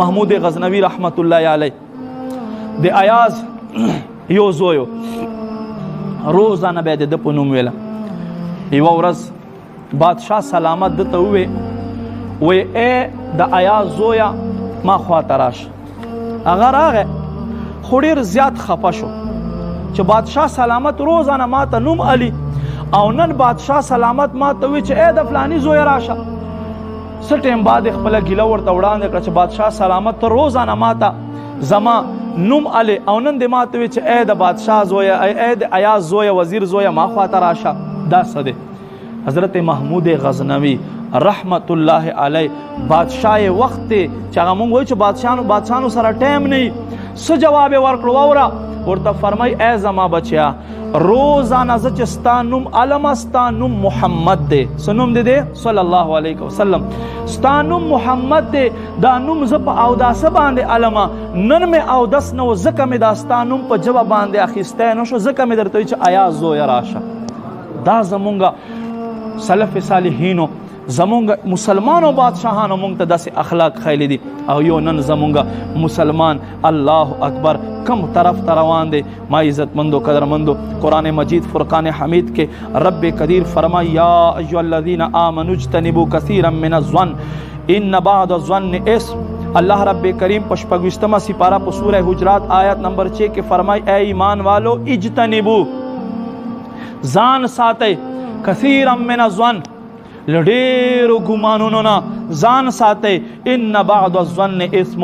محمود غزنوی رحمت الله علیه د ایاز یو زویو روزانه به د په نوم ویله. یوه ورځ بادشاه سلامت ده ته ووی ای د ایاز زویه ما خواته راشه. هغه راغی خو ډېر زیات خفه شو چې بادشاه سلامت روزانه ما ته نوم علي او نن بادشاه سلامت ما ته وی چې ای د فلاني زویه راشه. څه ټیم بعد خپله ګیله ورته وړاندې کړه چې بادشاه سلامت ته روزانه ما ته زما نوم علي او نن دې ما ته وی چې ای د بادشاه زویه ای د ایاز زویه وزیر زویه ما خواته راشه. دا څه دی؟ حضرت محمود غزنوی رحمت الله علیه بادشاه وخت چې هغه مونږ وایو چې بادشاهانو سره ټایم نه څه جواب یې ورکړو واوره ورته فرمای ای زما بچیا روزانه زه چې ستا نوم علمه ستا نوم محمد دی. څه نوم دی صلی الله علیه وسلم ستا نوم محمد دی. دا نوم زه په اوداسه باندې علمه نن مې اودس نه و ځکه مې دا ستا نوم په ژبه باندې اخیستی نه شو ځکه مې درته وایي چې ایاز زویه راشه. دا زمونږ سلف صالحینو زمونږ مسلمانو بادشاهانو مونږ ته داسې اخلاق خیلی دي او یو نن زمونږ مسلمان الله اکبر کم طرف ته روان دی. ما عزتمندو قدرمندو قرآن مجید فرقان حمید کې رب قدیر فرمای یا ایها الذین آمنوا اجتنبوا کثیرا من الظن ان بعض الظن اسم. اللہ رب کریم په 26 سپارہ په سورہ حجرات آیت نمبر 6 کې فرمای اے ایمان والو اجتنبوا ځان ساتئ کثیرا من الظن لډیرو ګمانونو نه ځان ساتئ ان بعض الظن اسم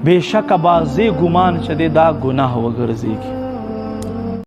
بېشکه بعضې ګمان چې دی دا ګناه وګرځېږي.